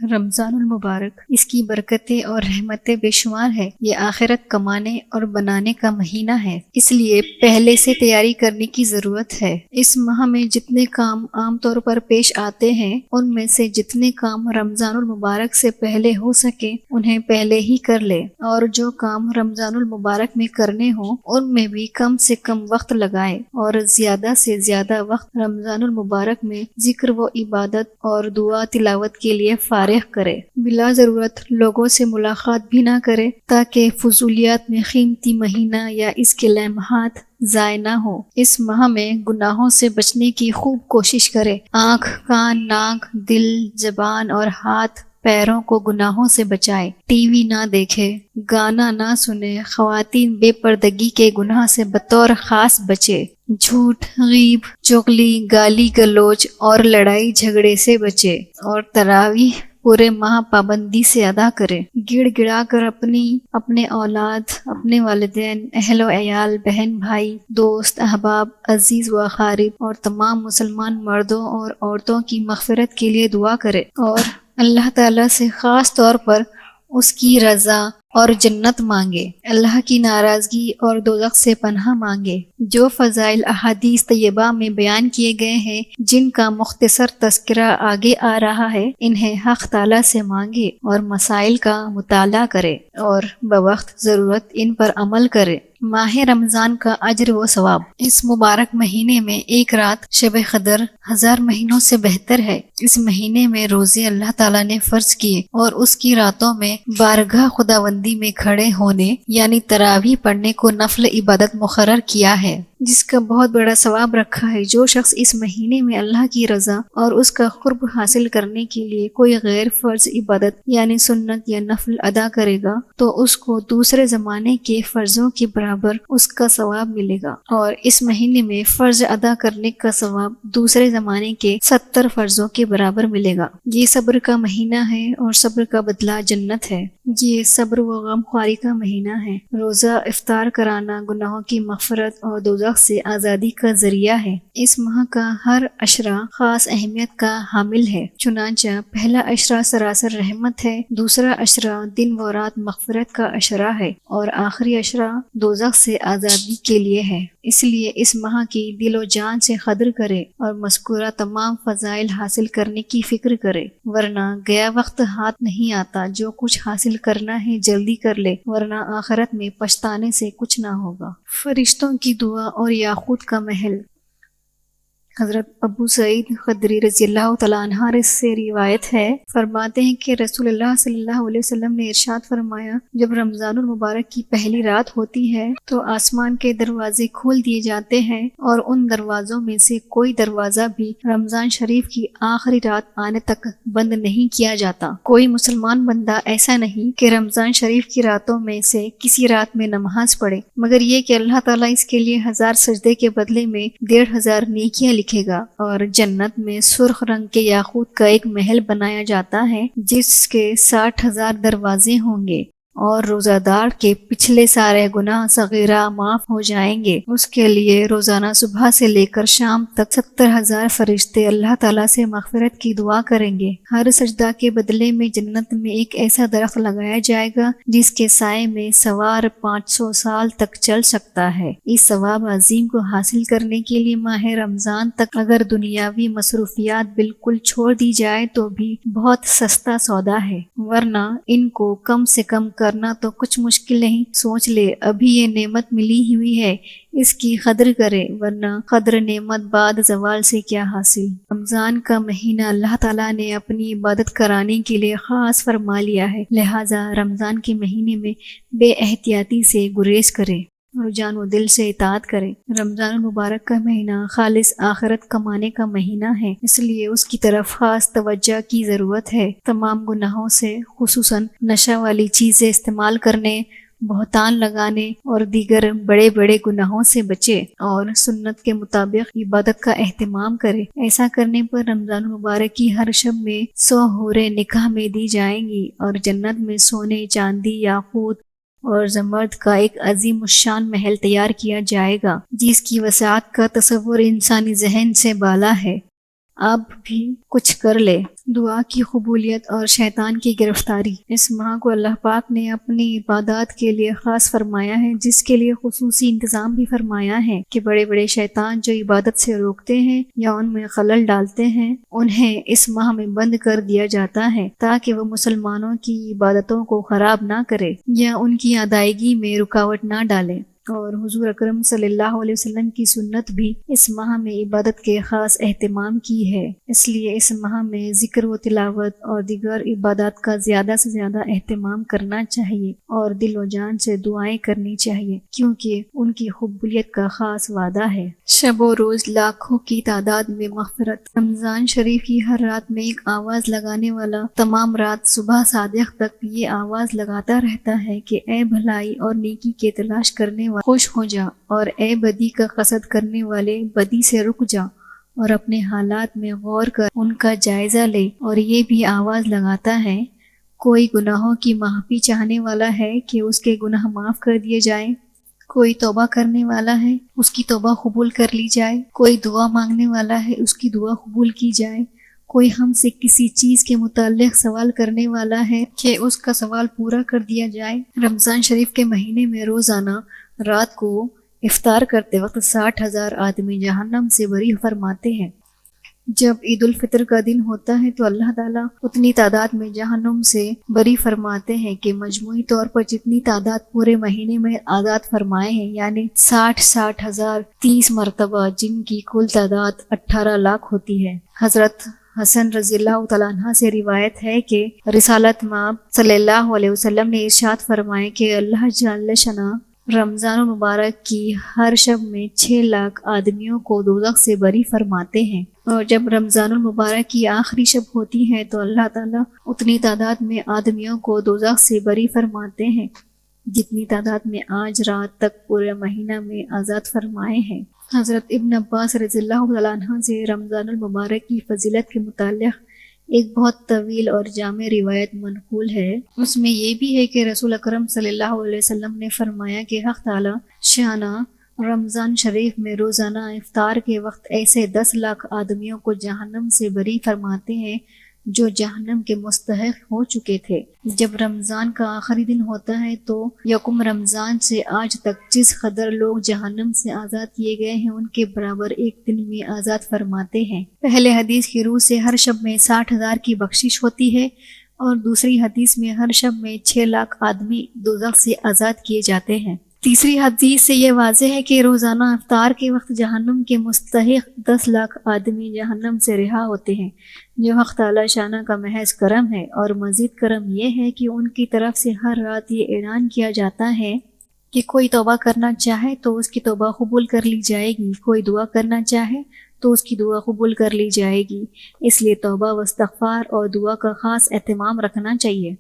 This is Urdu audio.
رمضان المبارک، اس کی برکتیں اور رحمتیں بے شمار ہے۔ یہ آخرت کمانے اور بنانے کا مہینہ ہے، اس لیے پہلے سے تیاری کرنے کی ضرورت ہے۔ اس ماہ میں جتنے کام عام طور پر پیش آتے ہیں، ان میں سے جتنے کام رمضان المبارک سے پہلے ہو سکے انہیں پہلے ہی کر لے، اور جو کام رمضان المبارک میں کرنے ہوں ان میں بھی کم سے کم وقت لگائے، اور زیادہ سے زیادہ وقت رمضان المبارک میں ذکر و عبادت اور دعا تلاوت کے لیے فارغ کرے۔ بلا ضرورت لوگوں سے ملاقات بھی نہ کرے، تاکہ فضولیات میں قیمتی مہینہ یا اس کے لمحات ضائع نہ ہو۔ اس ماہ میں گناہوں سے بچنے کی خوب کوشش کرے۔ آنکھ، کان، ناک، دل، زبان اور ہاتھ پیروں کو گناہوں سے بچائے۔ ٹی وی نہ دیکھے، گانا نہ سنے، خواتین بے پردگی کے گناہ سے بطور خاص بچے۔ جھوٹ، غیب، چغلی، گالی گلوچ اور لڑائی جھگڑے سے بچے، اور تراویح پورے ماہ پابندی سے ادا کرے۔ گڑ گڑا کر اپنے اولاد، اپنے والدین، اہل و عیال، بہن بھائی، دوست احباب، عزیز و اقارب اور تمام مسلمان مردوں اور عورتوں کی مغفرت کے لیے دعا کرے، اور اللہ تعالیٰ سے خاص طور پر اس کی رضا اور جنت مانگے، اللہ کی ناراضگی اور دوزخ سے پناہ مانگے۔ جو فضائل احادیث طیبہ میں بیان کیے گئے ہیں، جن کا مختصر تذکرہ آگے آ رہا ہے، انہیں حق تعالیٰ سے مانگے اور مسائل کا مطالعہ کرے، اور بوقت ضرورت ان پر عمل کرے۔ ماہ رمضان کا اجر و ثواب۔ اس مبارک مہینے میں ایک رات شب قدر 1000 مہینوں سے بہتر ہے۔ اس مہینے میں روزے اللہ تعالیٰ نے فرض کیے، اور اس کی راتوں میں بارگاہ خداوندی میں کھڑے ہونے یعنی تراویح پڑھنے کو نفل عبادت مقرر کیا ہے، جس کا بہت بڑا ثواب رکھا ہے۔ جو شخص اس مہینے میں اللہ کی رضا اور اس کا قرب حاصل کرنے کے لیے کوئی غیر فرض عبادت یعنی سنت یا نفل ادا کرے گا، تو اس کو دوسرے زمانے کے فرضوں کے برابر اس کا ثواب ملے گا، اور اس مہینے میں فرض ادا کرنے کا ثواب دوسرے زمانے کے 70 فرضوں کے برابر ملے گا۔ یہ صبر کا مہینہ ہے، اور صبر کا بدلہ جنت ہے۔ یہ صبر و غم خواری کا مہینہ ہے۔ روزہ افطار کرانا گناہوں کی مغفرت اور دوزخ سے آزادی کا ذریعہ ہے۔ اس ماہ کا ہر عشرہ خاص اہمیت کا حامل ہے، چنانچہ پہلا عشرہ سراسر رحمت ہے، دوسرا عشرہ دن و رات مغفرت کا عشرہ ہے، اور آخری عشرہ دوزخ سے آزادی کے لیے ہے۔ اس لیے اس ماہ کی دل و جان سے قدر کرے اور مذکورہ تمام فضائل حاصل کرنے کی فکر کرے، ورنہ گیا وقت ہاتھ نہیں آتا۔ جو کچھ حاصل کرنا ہے جلدی کر لے، ورنہ آخرت میں پچھتانے سے کچھ نہ ہوگا۔ فرشتوں کی دعا اور یاقوت کا محل۔ حضرت ابو سعید خدری رضی اللہ تعالیٰ عنہ سے روایت ہے، فرماتے ہیں کہ رسول اللہ صلی اللہ علیہ وسلم نے ارشاد فرمایا، جب رمضان المبارک کی پہلی رات ہوتی ہے تو آسمان کے دروازے کھول دیے جاتے ہیں، اور ان دروازوں میں سے کوئی دروازہ بھی رمضان شریف کی آخری رات آنے تک بند نہیں کیا جاتا۔ کوئی مسلمان بندہ ایسا نہیں کہ رمضان شریف کی راتوں میں سے کسی رات میں نماز پڑھے، مگر یہ کہ اللہ تعالیٰ اس کے لیے 1000 سجدے کے بدلے میں 1500 نیکیاں لکھے گا، اور جنت میں سرخ رنگ کے یاقوت کا ایک محل بنایا جاتا ہے جس کے 60,000 دروازے ہوں گے، اور روزہ دار کے پچھلے سارے گناہ صغیرہ معاف ہو جائیں گے۔ اس کے لیے روزانہ صبح سے لے کر شام تک 70,000 فرشتے اللہ تعالیٰ سے مغفرت کی دعا کریں گے۔ ہر سجدہ کے بدلے میں جنت میں ایک ایسا درخت لگایا جائے گا جس کے سائے میں سوار 500 سال تک چل سکتا ہے۔ اس ثواب عظیم کو حاصل کرنے کے لیے ماہ رمضان تک اگر دنیاوی مصروفیات بالکل چھوڑ دی جائے تو بھی بہت سستا سودا ہے، ورنہ ان کو کم سے کم کرنا تو کچھ مشکل نہیں۔ سوچ لے، ابھی یہ نعمت ملی ہوئی ہے، اس کی قدر کرے، ورنہ قدر نعمت بعد زوال سے کیا حاصل۔ رمضان کا مہینہ اللہ تعالیٰ نے اپنی عبادت کرانے کے لیے خاص فرما لیا ہے، لہٰذا رمضان کے مہینے میں بے احتیاطی سے گریز کرے اور جان و دل سے اطاعت کرے۔ رمضان المبارک کا مہینہ خالص آخرت کمانے کا مہینہ ہے، اس لیے اس کی طرف خاص توجہ کی ضرورت ہے۔ تمام گناہوں سے، خصوصاً نشہ والی چیزیں استعمال کرنے، بہتان لگانے اور دیگر بڑے بڑے گناہوں سے بچے، اور سنت کے مطابق عبادت کا اہتمام کرے۔ ایسا کرنے پر رمضان المبارک کی ہر شب میں 100 حوریں نکاح میں دی جائیں گی، اور جنت میں سونے، چاندی، یاقوت اور زمرد کا ایک عظیم الشان محل تیار کیا جائے گا، جس کی وسعت کا تصور انسانی ذہن سے بالا ہے۔ آپ بھی کچھ کر لے۔ دعا کی قبولیت اور شیطان کی گرفتاری۔ اس ماہ کو اللہ پاک نے اپنی عبادات کے لیے خاص فرمایا ہے، جس کے لیے خصوصی انتظام بھی فرمایا ہے کہ بڑے بڑے شیطان جو عبادت سے روکتے ہیں یا ان میں خلل ڈالتے ہیں، انہیں اس ماہ میں بند کر دیا جاتا ہے تاکہ وہ مسلمانوں کی عبادتوں کو خراب نہ کرے یا ان کی ادائیگی میں رکاوٹ نہ ڈالے۔ اور حضور اکرم صلی اللہ علیہ وسلم کی سنت بھی اس ماہ میں عبادت کے خاص اہتمام کی ہے، اس لیے اس ماہ میں ذکر و تلاوت اور دیگر عبادات کا زیادہ سے زیادہ اہتمام کرنا چاہیے اور دل و جان سے دعائیں کرنی چاہیے، کیونکہ ان کی قبولیت کا خاص وعدہ ہے۔ شب و روز لاکھوں کی تعداد میں مغفرت۔ رمضان شریف کی ہر رات میں ایک آواز لگانے والا تمام رات صبح صادق تک یہ آواز لگاتا رہتا ہے کہ اے بھلائی اور نیکی کے تلاش کرنے والے خوش ہو جا، اور اے بدی کا قصد کرنے والے بدی سے رک جا اور اپنے حالات میں غور کر ان کا جائزہ لے۔ اور یہ بھی آواز لگاتا ہے، کوئی گناہوں کی معافی چاہنے والا ہے کہ اس کے گناہ معاف کر دیے جائیں، کوئی توبہ کرنے والا ہے اس کی توبہ قبول کر لی جائے، کوئی دعا مانگنے والا ہے اس کی دعا قبول کی جائے، کوئی ہم سے کسی چیز کے متعلق سوال کرنے والا ہے کہ اس کا سوال پورا کر دیا جائے۔ رمضان شریف کے مہینے میں روزانہ رات کو افطار کرتے وقت 60,000 آدمی جہنم سے بری فرماتے ہیں۔ جب عید الفطر کا دن ہوتا ہے تو اللہ تعالیٰ اتنی تعداد میں جہنم سے بری فرماتے ہیں کہ مجموعی طور پر جتنی تعداد پورے مہینے میں آزاد فرمائے ہیں، یعنی 60,000 30 مرتبہ، جن کی کل تعداد 18 لاکھ ہوتی ہے۔ حضرت حسن رضی اللہ تعالیٰ عنہ سے روایت ہے کہ رسالت مآب صلی اللہ علیہ وسلم نے ارشاد فرمائے کہ اللہ جل شانہ رمضان المبارک کی ہر شب میں 6 لاکھ آدمیوں کو دوزخ سے بری فرماتے ہیں، اور جب رمضان المبارک کی آخری شب ہوتی ہے تو اللہ تعالیٰ اتنی تعداد میں آدمیوں کو دوزخ سے بری فرماتے ہیں جتنی تعداد میں آج رات تک پورے مہینہ میں آزاد فرمائے ہیں۔ حضرت ابن عباس رضی اللہ تعالیٰ عنہ سے رمضان المبارک کی فضیلت کے متعلق ایک بہت طویل اور جامع روایت منقول ہے۔ اس میں یہ بھی ہے کہ رسول اکرم صلی اللہ علیہ وسلم نے فرمایا کہ حق تعالی شانہ رمضان شریف میں روزانہ افطار کے وقت ایسے 10 لاکھ آدمیوں کو جہنم سے بری فرماتے ہیں جو جہنم کے مستحق ہو چکے تھے۔ جب رمضان کا آخری دن ہوتا ہے تو یکم رمضان سے آج تک جس قدر لوگ جہنم سے آزاد کیے گئے ہیں ان کے برابر ایک دن میں آزاد فرماتے ہیں۔ پہلے حدیث کی روح سے ہر شب میں 60,000 کی بخشش ہوتی ہے، اور دوسری حدیث میں ہر شب میں 6 لاکھ آدمی دوزخ سے آزاد کیے جاتے ہیں۔ تیسری حدیث سے یہ واضح ہے کہ روزانہ افطار کے وقت جہنم کے مستحق 10 لاکھ آدمی جہنم سے رہا ہوتے ہیں، جو حق تعالی شانہ کا محض کرم ہے۔ اور مزید کرم یہ ہے کہ ان کی طرف سے ہر رات یہ اعلان کیا جاتا ہے کہ کوئی توبہ کرنا چاہے تو اس کی توبہ قبول کر لی جائے گی، کوئی دعا کرنا چاہے تو اس کی دعا قبول کر لی جائے گی۔ اس لیے توبہ و استغفار اور دعا کا خاص اہتمام رکھنا چاہیے۔